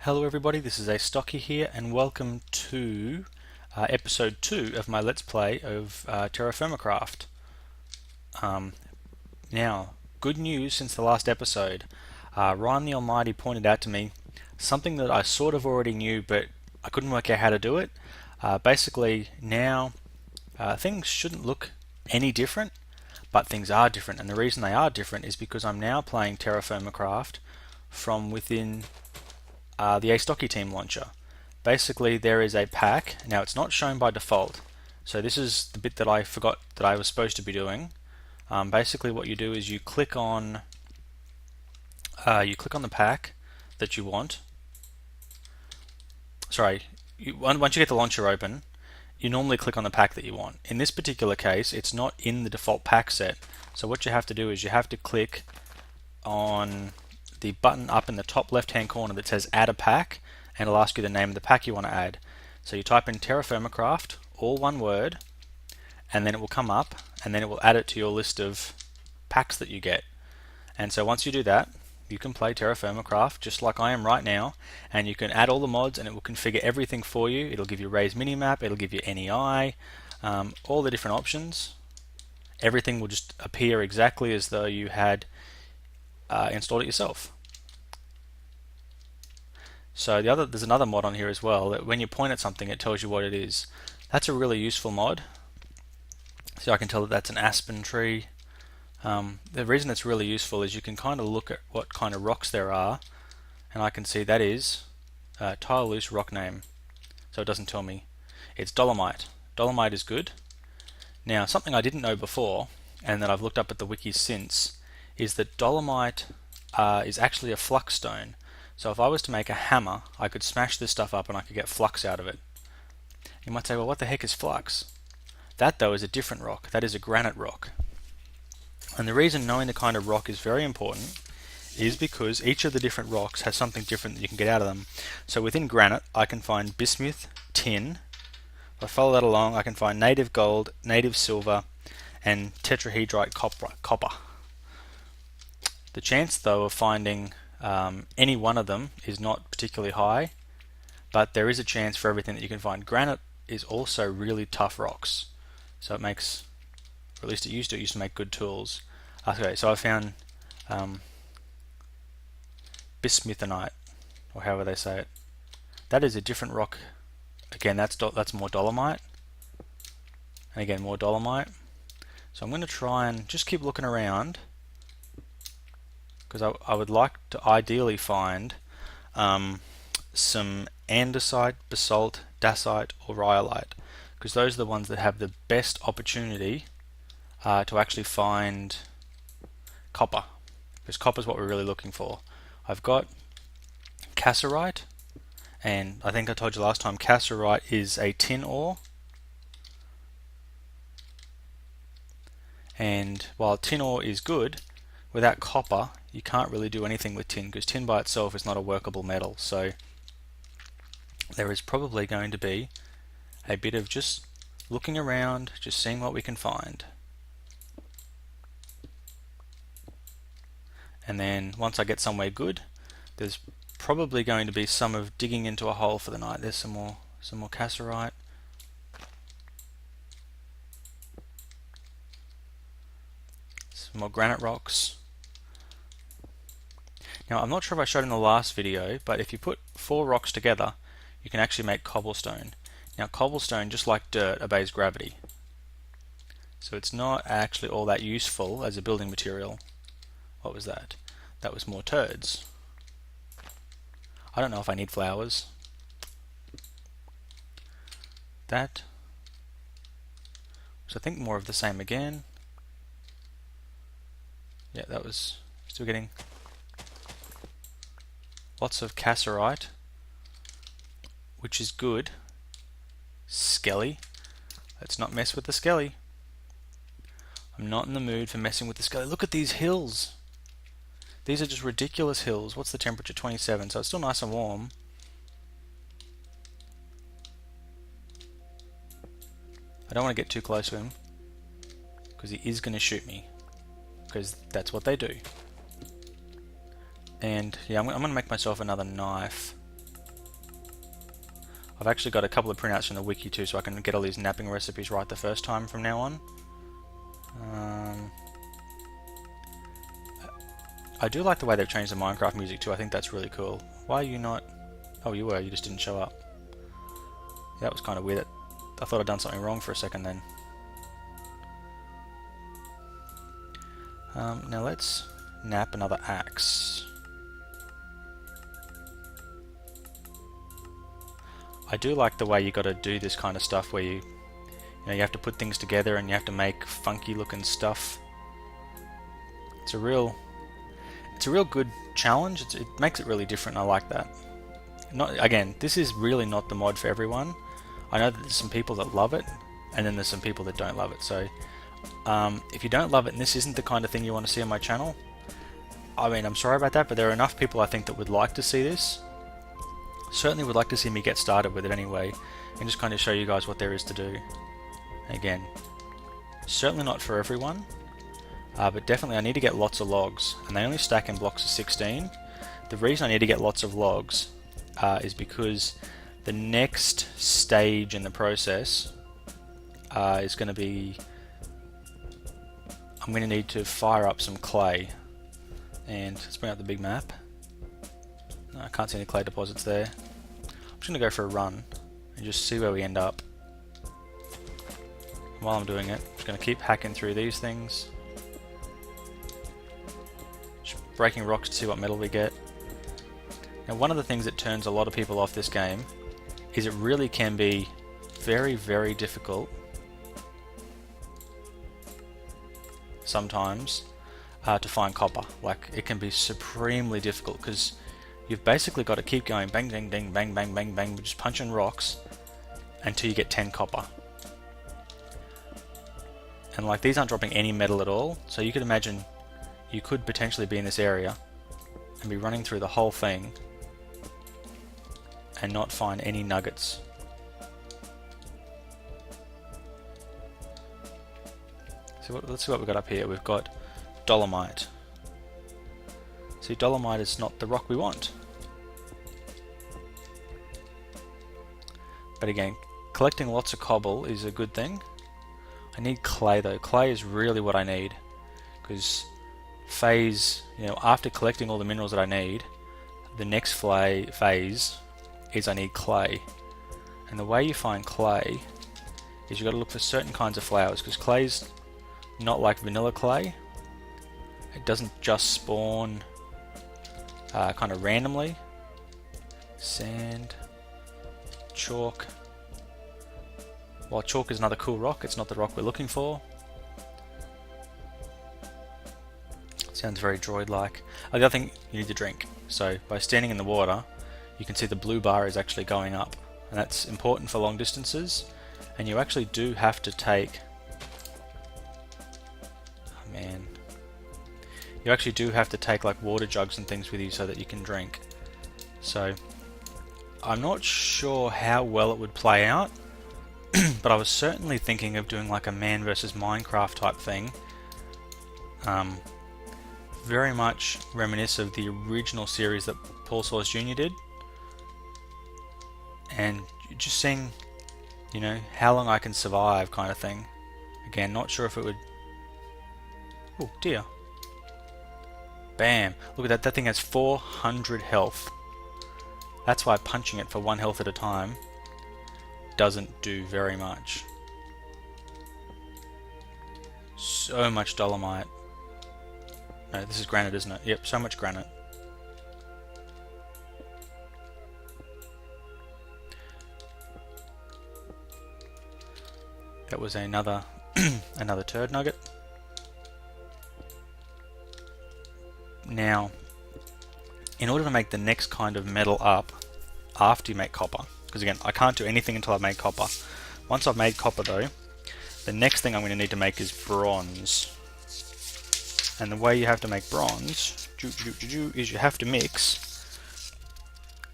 Hello everybody, this is Astocky here and welcome to episode 2 of my Let's Play of TerraFirmaCraft. Now, good news since the last episode. Ryan the Almighty pointed out to me something that I sort of already knew but I couldn't work out how to do it. Basically now things shouldn't look any different, but things are different, and the reason they are different is because I'm now playing TerraFirmaCraft from within the Astocky team launcher. Basically there is a pack. Now it's not shown by default, so this is the bit that I forgot that I was supposed to be doing. Basically what you do is you click on the pack that you want. Sorry, once you get the launcher open, you normally click on the pack that you want. In this particular case, it's not in the default pack set, so what you have to do is you have to click on the button up in the top left hand corner that says add a pack, and it'll ask you the name of the pack you want to add. So you type in TerraFirmaCraft, all one word, and then it will come up and then it will add it to your list of packs that you get. And so once you do that, you can play TerraFirmaCraft just like I am right now, and you can add all the mods and it will configure everything for you. It'll give you raised minimap, it'll give you NEI, all the different options. Everything will just appear exactly as though you had installed it yourself. So there's another mod on here as well that when you point at something it tells you what it is. That's a really useful mod. So I can tell that that's an aspen tree. The reason it's really useful is you can kind of look at what kind of rocks there are, and I can see that is tile loose rock name. So it doesn't tell me. It's dolomite. Dolomite is good. Now something I didn't know before, and that I've looked up at the wiki since, is that dolomite is actually a flux stone. So if I was to make a hammer, I could smash this stuff up and I could get flux out of it. You might say, well, what the heck is flux? That though is a different rock. That is a granite rock. And the reason knowing the kind of rock is very important is because each of the different rocks has something different that you can get out of them. So within granite I can find bismuth, tin. If I follow that along I can find native gold, native silver, and tetrahedrite copper. The chance though of finding any one of them is not particularly high, but there is a chance for everything that you can find. Granite is also really tough rocks, so it makes, or at least it used to make good tools. Okay, so I found bismuthinite, or however they say it. That is a different rock. Again, that's more dolomite, and again more dolomite. So I'm going to try and just keep looking around, because I would like to ideally find some andesite, basalt, dacite, or rhyolite, because those are the ones that have the best opportunity to actually find copper, because copper is what we're really looking for. I've got cassiterite, and I think I told you last time cassiterite is a tin ore, and while tin ore is good, without copper you can't really do anything with tin, because tin by itself is not a workable metal. So there is probably going to be a bit of just looking around, just seeing what we can find. And then once I get somewhere good, there's probably going to be some of digging into a hole for the night. There's some more cassiterite. Some more granite rocks. Now I'm not sure if I showed in the last video, but if you put 4 rocks together you can actually make cobblestone. Now cobblestone, just like dirt, obeys gravity, so it's not actually all that useful as a building material. What was that? That was more turds. I don't know if I need flowers. That was, I think, more of the same again. Yeah, that was still getting lots of cassiterite, which is good. Skelly. Let's not mess with the skelly. I'm not in the mood for messing with the skelly. Look at these hills. These are just ridiculous hills. What's the temperature? 27, so it's still nice and warm. I don't want to get too close to him, because he is going to shoot me, because that's what they do. And yeah, I'm going to make myself another knife. I've actually got a couple of printouts from the wiki too, so I can get all these napping recipes right the first time from now on. I do like the way they've changed the Minecraft music too. I think that's really cool. Why are you not... Oh, you were, you just didn't show up. Yeah, that was kind of weird. I thought I'd done something wrong for a second then. Now let's nap another axe. I do like the way you got to do this kind of stuff where you you have to put things together and you have to make funky looking stuff. It's a real good challenge. It makes it really different. I like that. Again, this is really not the mod for everyone. I know that there's some people that love it, and then there's some people that don't love it. So if you don't love it and this isn't the kind of thing you want to see on my channel, I mean, I'm sorry about that, but there are enough people I think that would like to see this. Certainly would like to see me get started with it anyway, and just kind of show you guys what there is to do. Again, certainly not for everyone, but definitely I need to get lots of logs, and they only stack in blocks of 16. The reason I need to get lots of logs is because the next stage in the process is going to be, I'm going to need to fire up some clay. And let's bring up the big map. No, I can't see any clay deposits there. I'm just going to go for a run and just see where we end up. While I'm doing it, I'm just going to keep hacking through these things. Just breaking rocks to see what metal we get. Now, one of the things that turns a lot of people off this game is it really can be very, very difficult sometimes to find copper. Like, it can be supremely difficult because you've basically got to keep going bang, ding, ding, bang, bang, bang, bang, just punching rocks until you get 10 copper. And like, these aren't dropping any metal at all, so you could imagine you could potentially be in this area and be running through the whole thing and not find any nuggets. So let's see what we've got up here. We've got dolomite. See, dolomite is not the rock we want. But again, collecting lots of cobble is a good thing. I need clay though. Clay is really what I need, because phase, after collecting all the minerals that I need, the next phase is I need clay. And the way you find clay is you've got to look for certain kinds of flowers, because clay's not like vanilla clay. It doesn't just spawn kind of randomly. Sand, chalk. While chalk is another cool rock, it's not the rock we're looking for. Sounds very droid-like. The other thing, you need to drink. So by standing in the water, you can see the blue bar is actually going up. And that's important for long distances. And you actually do have to take... Oh man. You actually do have to take like water jugs and things with you so that you can drink. So I'm not sure how well it would play out, but I was certainly thinking of doing like a man versus Minecraft type thing. Very much reminiscent of the original series that Paul Sauce Jr. did. And just seeing, how long I can survive kind of thing. Again, not sure if it would... Oh dear. Bam! Look at that, that thing has 400 health. That's why punching it for 1 health at a time doesn't do very much. So much dolomite. No, this is granite, isn't it? Yep, so much granite. That was another another turd nugget. Now, in order to make the next kind of metal up after you make copper, because again, I can't do anything until I've made copper. Once I've made copper though, the next thing I'm going to need to make is bronze. And the way you have to make bronze is you have to mix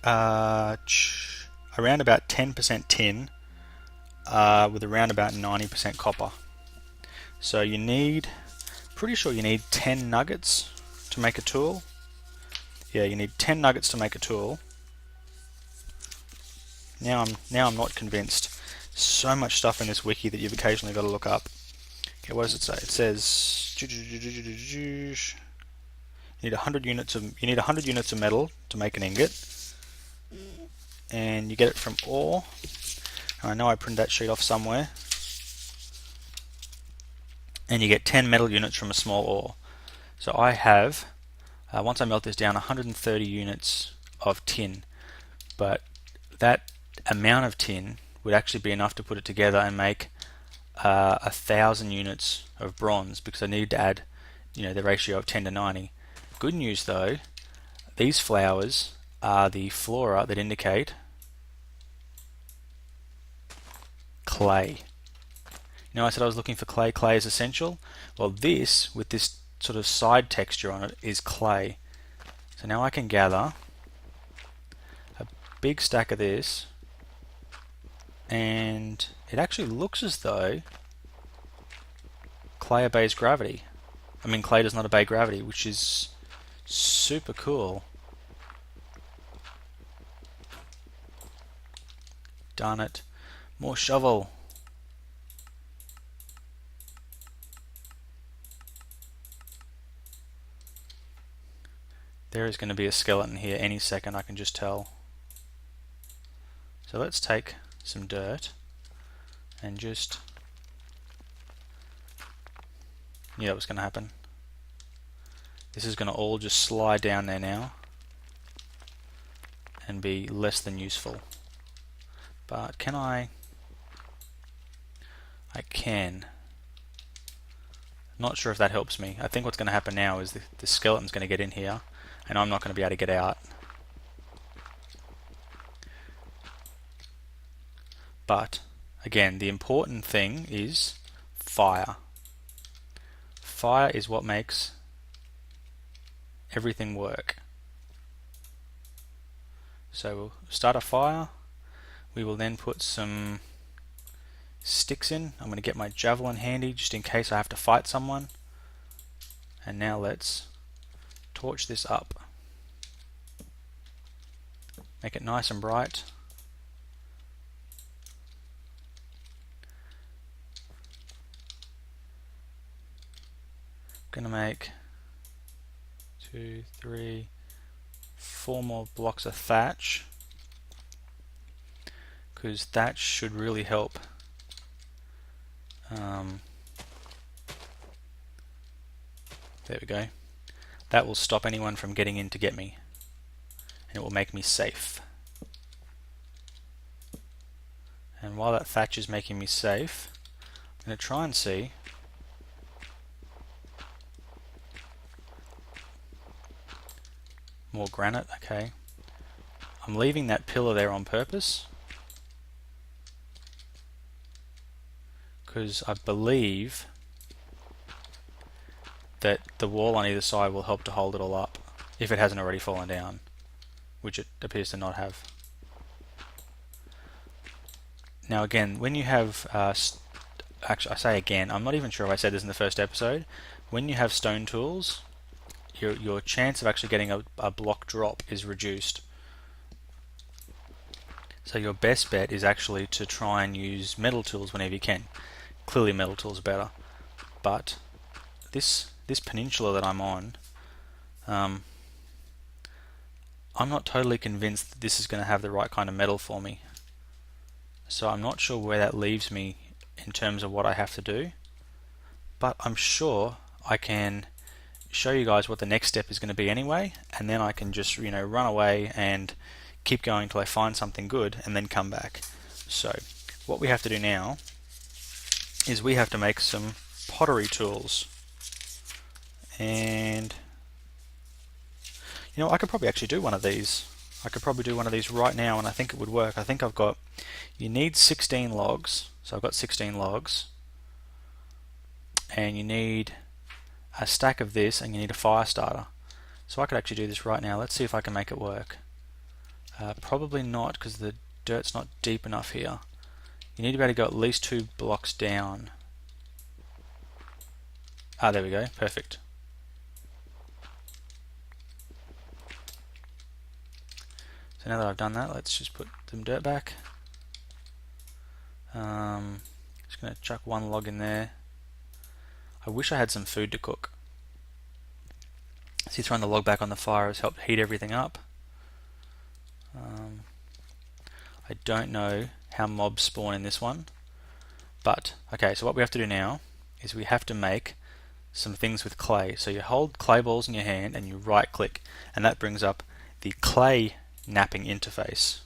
around about 10% tin with around about 90% copper. So you need, pretty sure you need 10 nuggets to make a tool. Yeah, you need 10 nuggets to make a tool. Now I'm not convinced. So much stuff in this wiki that you've occasionally got to look up. Okay, what does it say? It says you need 100 units of metal to make an ingot, and you get it from ore. And I know I printed that sheet off somewhere. And you get 10 metal units from a small ore. So I have, once I melt this down, 130 units of tin, but that amount of tin would actually be enough to put it together and make 1,000 units of bronze, because I need to add, the ratio of 10 to 90. Good news though, these flowers are the flora that indicate clay. I said I was looking for clay. Clay is essential. Well, this, with this sort of side texture on it, is clay. So now I can gather a big stack of this, and it actually looks as though clay obeys gravity. I mean, clay does not obey gravity, which is super cool. Darn it. More shovel. There is going to be a skeleton here any second, I can just tell. So let's take some dirt and just... knew that was going to happen. This is going to all just slide down there now and be less than useful. But can I can. Not sure if that helps me. I think what's going to happen now is the skeleton's going to get in here and I'm not going to be able to get out. But again, the important thing is fire. Fire is what makes everything work. So we'll start a fire. We will then put some sticks in. I'm going to get my javelin handy just in case I have to fight someone. And now let's torch this up. Make it nice and bright. I'm going to make 2, 3, 4 more blocks of thatch, because thatch should really help. There we go. That will stop anyone from getting in to get me, and it will make me safe. And while that thatch is making me safe, I'm going to try and see more granite. Okay, I'm leaving that pillar there on purpose because I believe that the wall on either side will help to hold it all up if it hasn't already fallen down, which it appears to not have. Now again, when you have actually, I say again, I'm not even sure if I said this in the first episode, when you have stone tools, your chance of actually getting a block drop is reduced. So your best bet is actually to try and use metal tools whenever you can. Clearly metal tools are better, but this peninsula that I'm on, I'm not totally convinced that this is going to have the right kind of metal for me. So I'm not sure where that leaves me in terms of what I have to do, but I'm sure I can show you guys what the next step is going to be anyway, and then I can just run away and keep going until I find something good and then come back. So what we have to do now is we have to make some pottery tools. And I could probably actually do one of these. I could probably do one of these right now, and I think it would work. I think you need 16 logs, so I've got 16 logs, and you need a stack of this, and you need a fire starter. So I could actually do this right now. Let's see if I can make it work. Probably not, because the dirt's not deep enough here. You need to be able to go at least 2 blocks down. There we go, perfect. So now that I've done that, let's just put some dirt back. Just going to chuck one log in there. I wish I had some food to cook. See, throwing the log back on the fire has helped heat everything up. I don't know how mobs spawn in this one, but okay, so what we have to do now is we have to make some things with clay. So you hold clay balls in your hand and you right click, and that brings up the clay knapping interface.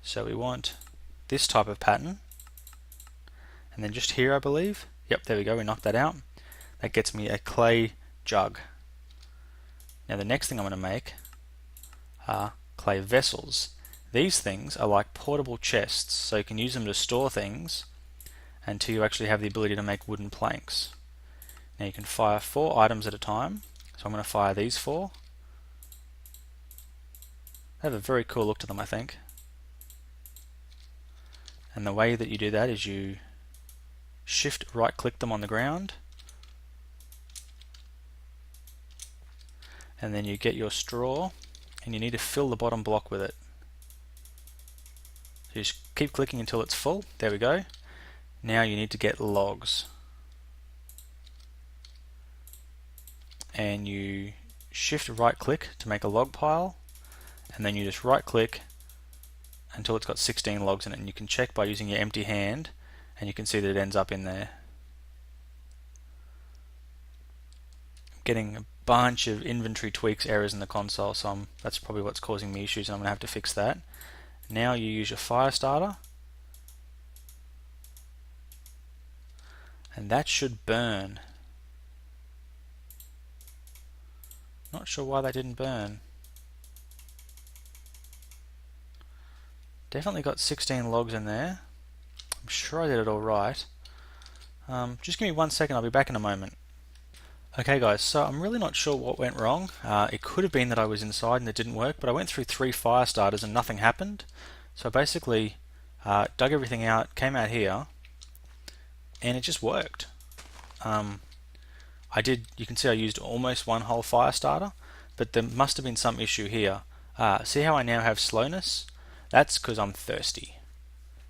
So we want this type of pattern, and then just here I believe, yep, there we go, we knocked that out. That gets me a clay jug. Now the next thing I'm going to make are clay vessels. These things are like portable chests, so you can use them to store things until you actually have the ability to make wooden planks. Now you can fire 4 items at a time, so I'm going to fire these 4. They have a very cool look to them, I think. And the way that you do that is you shift right click them on the ground, and then you get your straw and you need to fill the bottom block with it. So you just keep clicking until it's full. There we go. Now you need to get logs, and you shift right click to make a log pile, and then you just right click until it's got 16 logs in it, and you can check by using your empty hand, and you can see that it ends up in there. I'm getting a bunch of inventory tweaks errors in the console, so that's probably what's causing me issues, and I'm going to have to fix that. Now you use your fire starter, and that should burn. Not sure why that didn't burn. Definitely got 16 logs in there. I'm sure I did it all right. Just give me 1 second, I'll be back in a moment. Okay guys, so I'm really not sure what went wrong. It could have been that I was inside and it didn't work, but I went through 3 fire starters and nothing happened. So I basically dug everything out, came out here, and it just worked. You can see I used almost 1 whole fire starter, but there must have been some issue here. See how I now have slowness? That's because I'm thirsty.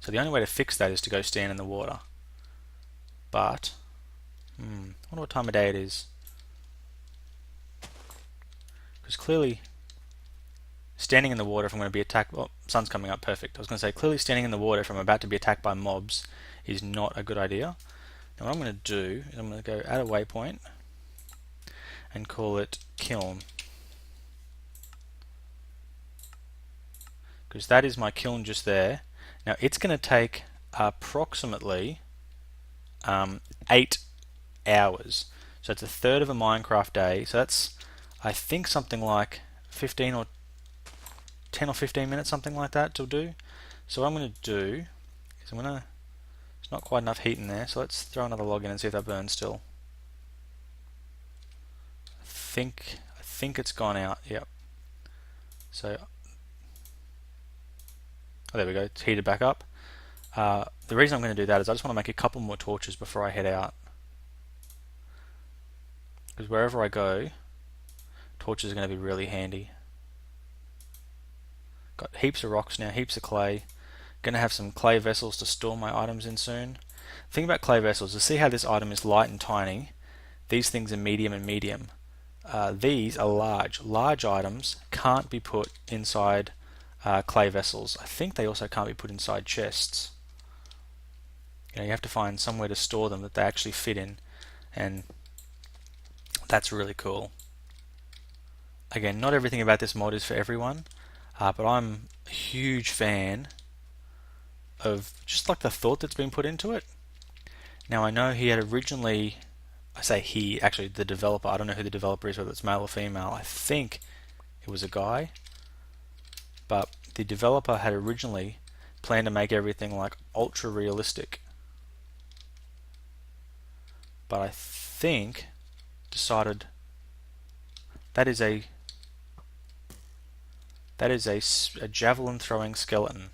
So the only way to fix that is to go stand in the water. But, I wonder what time of day it is. Because clearly, standing in the water if I'm going to be attacked, well, sun's coming up, perfect. I was going to say, clearly standing in the water if I'm about to be attacked by mobs is not a good idea. Now what I'm going to do is I'm going to go add a waypoint and call it kiln. Because that is my kiln just there. Now it's going to take approximately 8 hours. So it's a third of a Minecraft day. So that's, I think, something like 15 or 10 or 15 minutes, something like that to do. So what I'm going to do is it's not quite enough heat in there, so let's throw another log in and see if that burns still. I think it's gone out, yep. So, oh, there we go, it's heated back up. The reason I'm going to do that is I just want to make a couple more torches before I head out. Because wherever I go, torches are going to be really handy. Got heaps of rocks now, heaps of clay. Going to have some clay vessels to store my items in soon. The thing about clay vessels is, see how this item is light and tiny? These things are medium and medium. These are large. Large items can't be put inside clay vessels. I think they also can't be put inside chests. You have to find somewhere to store them that they actually fit in, and that's really cool. Again, not everything about this mod is for everyone, but I'm a huge fan of just like the thought that's been put into it. Now I know he had originally, I say he, actually the developer, I don't know who the developer is, whether it's male or female, I think it was a guy, but the developer had originally planned to make everything like ultra realistic, but I think decided that is a javelin throwing skeleton.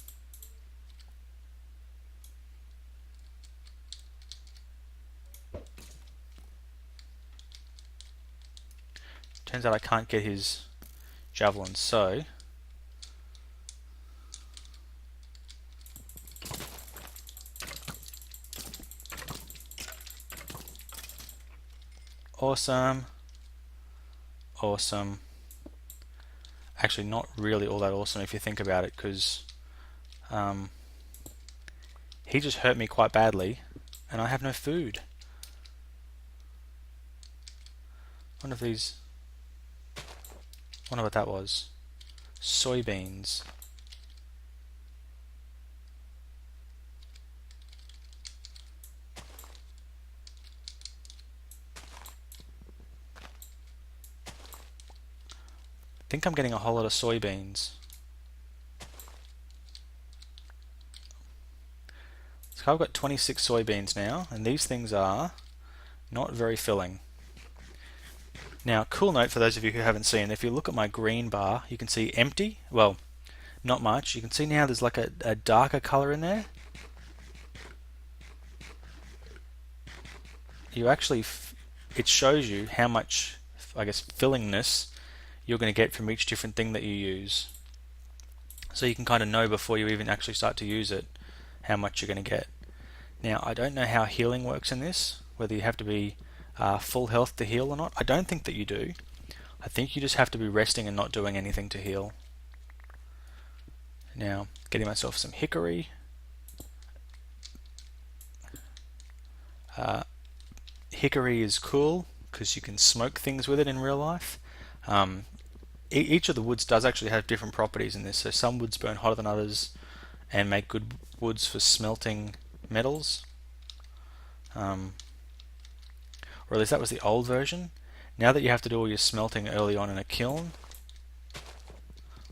Turns out I can't get his javelin, so Awesome. Awesome. Actually, not really all that awesome if you think about it, because he just hurt me quite badly, and I have no food. Wonder what that was. Soybeans. I think I'm getting a whole lot of soybeans. So I've got 26 soybeans now, and these things are not very filling. Now, cool note for those of you who haven't seen, if you look at my green bar, you can see empty. Well, not much. You can see now there's like a darker color in there. You actually, it shows you how much, I guess, fillingness you're going to get from each different thing that you use. So you can kind of know before you even actually start to use it how much you're going to get. Now, I don't know how healing works in this, whether you have to be full health to heal or not. I don't think that you do. I think you just have to be resting and not doing anything to heal. Now, getting myself some hickory. Hickory is cool because you can smoke things with it in real life. Each of the woods does actually have different properties in this. So some woods burn hotter than others and make good woods for smelting metals. Or at least that was the old version. Now that you have to do all your smelting early on in a kiln,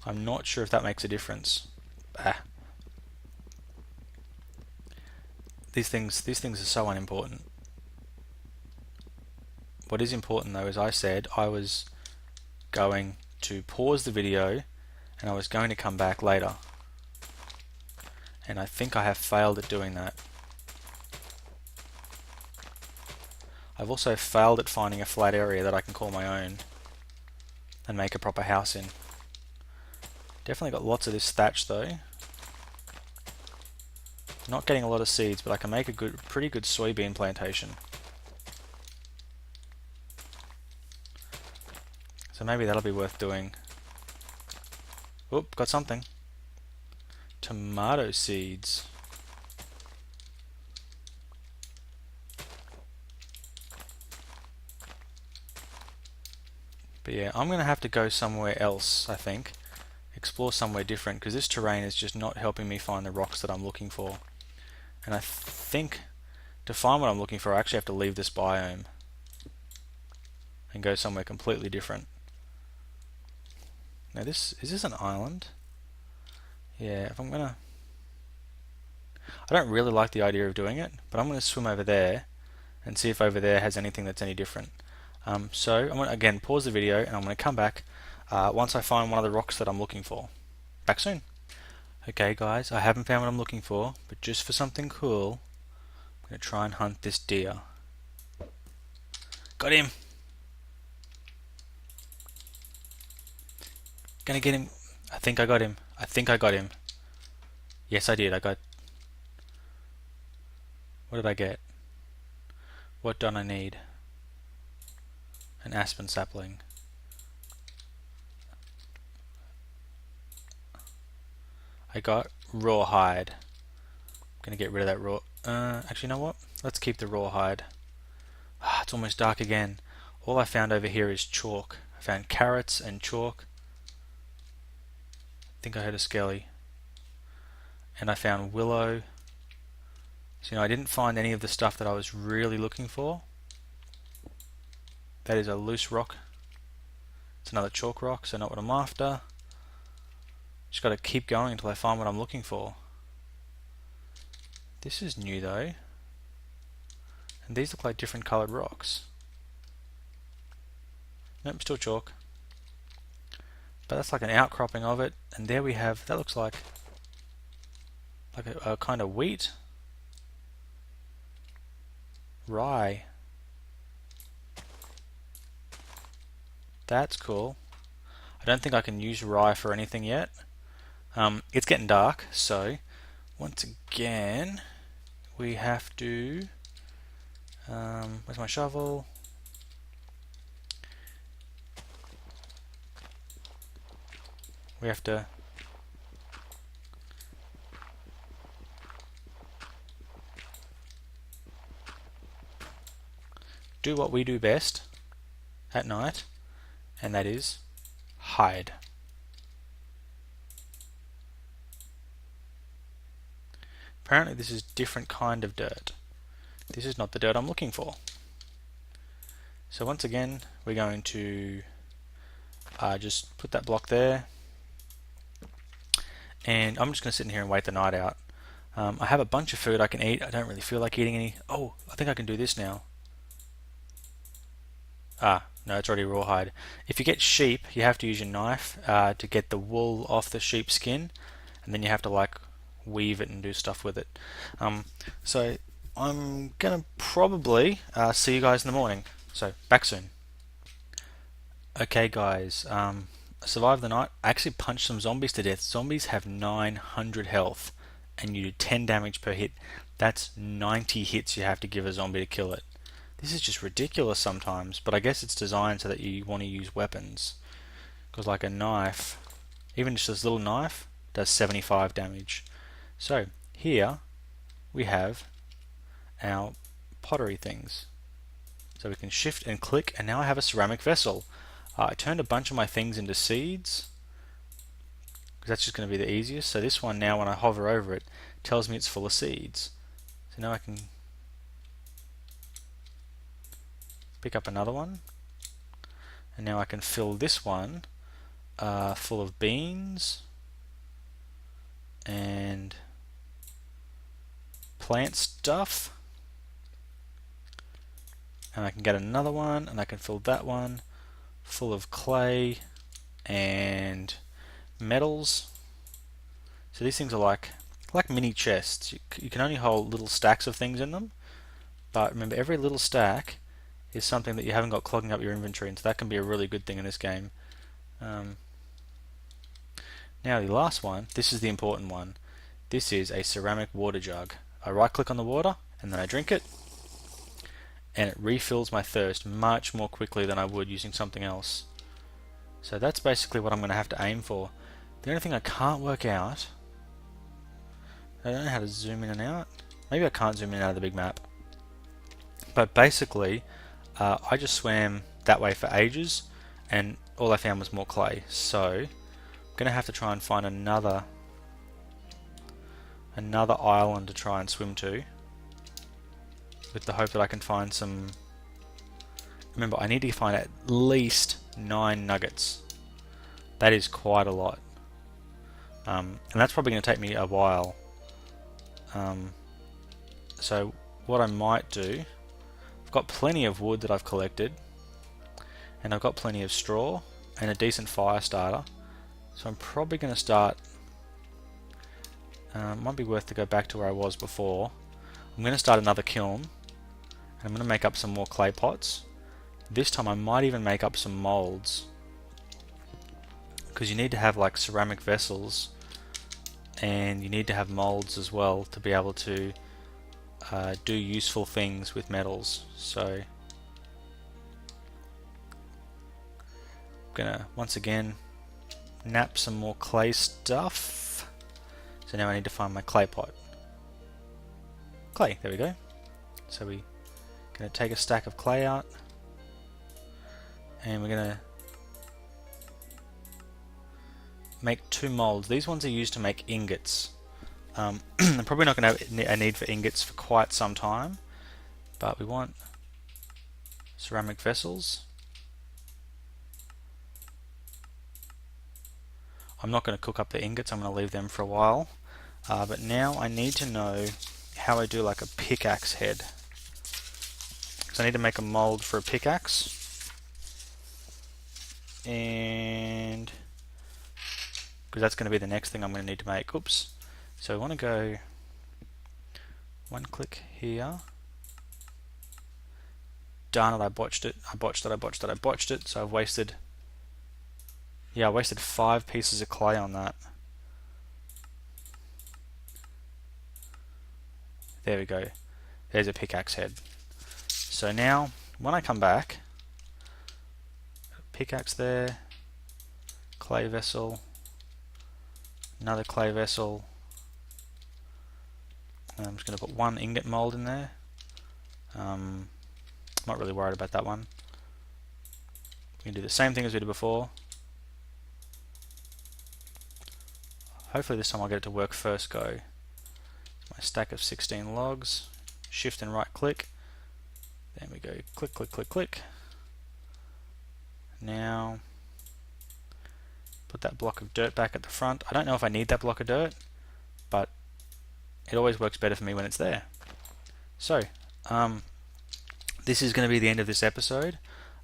I'm not sure if that makes a difference. These things are so unimportant. What is important though, as I said, I was going to pause the video and I was going to come back later. And I think I have failed at doing that. I've also failed at finding a flat area that I can call my own and make a proper house in. Definitely got lots of this thatch though. Not getting a lot of seeds, but I can make a pretty good soybean plantation. So maybe that'll be worth doing. Oop, got something. Tomato seeds. But yeah, I'm going to have to go somewhere else, I think. Explore somewhere different, because this terrain is just not helping me find the rocks that I'm looking for. And I think to find what I'm looking for, I actually have to leave this biome and go somewhere completely different. Now is this an island? Yeah, if I'm gonna... I don't really like the idea of doing it, but I'm going to swim over there and see if over there has anything that's any different. So I'm going to again pause the video and I'm going to come back once I find one of the rocks that I'm looking for. Back soon. Okay guys, I haven't found what I'm looking for, but just for something cool, I'm going to try and hunt this deer. Got him! Gonna get him. I think I got him. I think I got him. Yes I did. I got... What did I get? What don't I need? An aspen sapling. I got rawhide. I'm gonna get rid of that raw... actually, you know what? Let's keep the rawhide. It's almost dark again. All I found over here is chalk. I found carrots and chalk. I think I heard a skelly. And I found willow. So, I didn't find any of the stuff that I was really looking for. That is a loose rock. It's another chalk rock, so not what I'm after. Just got to keep going until I find what I'm looking for. This is new though. And these look like different coloured rocks. Nope, still chalk. But that's like an outcropping of it. And there we have, that looks like a kind of wheat. Rye. That's cool. I don't think I can use rye for anything yet. It's getting dark, so once again we have to... where's my shovel? we have to do what we do best at night, and that is hide. Apparently this is different kind of dirt. This is not the dirt I'm looking for. So once again, we're going to just put that block there, and I'm just going to sit in here and wait the night out. I have a bunch of food I can eat. I don't really feel like eating any. Oh, I think I can do this now. No, it's already rawhide. If you get sheep, you have to use your knife to get the wool off the sheep skin, and then you have to like weave it and do stuff with it. So I'm gonna probably see you guys in the morning. So back soon. Okay guys, I survived the night. I actually punched some zombies to death. Zombies have 900 health, and you do 10 damage per hit. That's 90 hits you have to give a zombie to kill it. This is just ridiculous sometimes, but I guess it's designed so that you want to use weapons. Because like a knife, even just this little knife, does 75 damage. So here we have our pottery things. So we can shift and click, and now I have a ceramic vessel. I turned a bunch of my things into seeds, because that's just going to be the easiest. So this one now, when I hover over it, tells me it's full of seeds. So now I can pick up another one, and now I can fill this one full of beans and plant stuff, and I can get another one, and I can fill that one full of clay and metals. So these things are like mini chests. You can only hold little stacks of things in them, but remember, every little stack is something that you haven't got clogging up your inventory, and so that can be a really good thing in this game. Now the last one, this is the important one. This is a ceramic water jug. I right click on the water and then I drink it, and it refills my thirst much more quickly than I would using something else. So that's basically what I'm going to have to aim for. The only thing I can't work out, I don't know how to zoom in and out. Maybe I can't zoom in and out of the big map. But basically, I just swam that way for ages, and all I found was more clay. So I'm going to have to try and find another island to try and swim to, with the hope that I can find some. Remember, I need to find at least 9 nuggets. That is quite a lot, and that's probably going to take me a while. So what I might do, I've got plenty of wood that I've collected, and I've got plenty of straw and a decent fire starter, so I'm probably going to start. Might be worth to go back to where I was before. I'm going to start another kiln, and I'm going to make up some more clay pots. This time I might even make up some molds, because you need to have like ceramic vessels, and you need to have molds as well to be able to do useful things with metals. So I'm gonna once again nap some more clay stuff. So now I need to find my clay pot. Clay, there we go. So we're gonna take a stack of clay out, and we're gonna make 2 molds. These ones are used to make ingots. I'm probably not going to have a need for ingots for quite some time, but we want ceramic vessels. I'm not going to cook up the ingots, I'm going to leave them for a while. But now I need to know how I do like a pickaxe head. So I need to make a mold for a pickaxe, and because that's going to be the next thing I'm going to need to make. Oops. So I want to go one click here. Darn it, I botched it. I botched it. So I've wasted, I wasted 5 pieces of clay on that. There we go. There's a pickaxe head. So now, when I come back, pickaxe there, clay vessel, Another clay vessel. I'm just going to put one ingot mold in there. Not really worried about that one. We can do the same thing as we did before. Hopefully this time I'll get it to work first go. My stack of 16 logs. Shift and right click. Then we go click, click, click, click. Now put that block of dirt back at the front. I don't know if I need that block of dirt, but it always works better for me when it's there. So, this is going to be the end of this episode.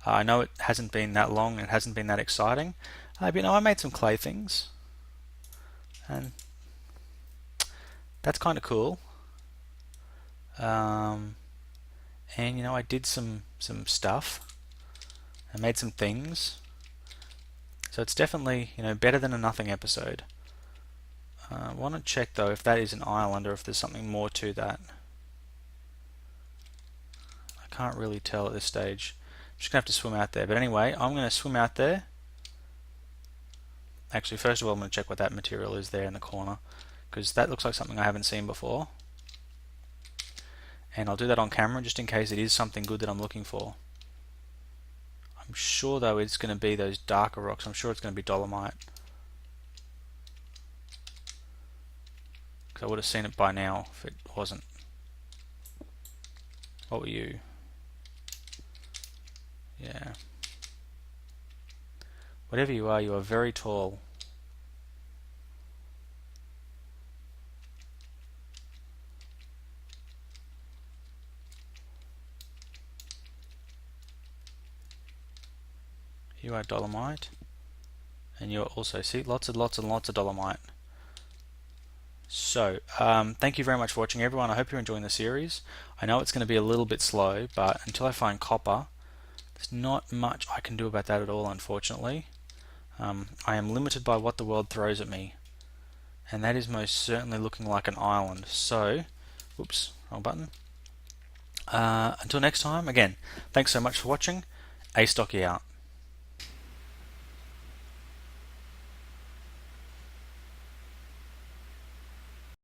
I know it hasn't been that long, it hasn't been that exciting, but you know, I made some clay things, and that's kind of cool. And you know, I did some stuff. I made some things. So it's definitely, you know, better than a nothing episode. I want to check though if that is an island or if there's something more to that. I can't really tell at this stage. I'm just going to have to swim out there. But anyway, I'm going to swim out there. Actually, first of all, I'm going to check what that material is there in the corner, because that looks like something I haven't seen before. And I'll do that on camera just in case it is something good that I'm looking for. I'm sure though it's going to be those darker rocks. I'm sure it's going to be dolomite, because I would have seen it by now if it wasn't. What were you? Yeah. Whatever you are very tall. You are dolomite, and you're also, see, lots and lots of dolomite. So, thank you very much for watching, everyone. I hope you're enjoying the series. I know it's going to be a little bit slow, but until I find copper, there's not much I can do about that at all, unfortunately. I am limited by what the world throws at me, and that is most certainly looking like an island. So, whoops, wrong button. Until next time, again, thanks so much for watching. Astocky out.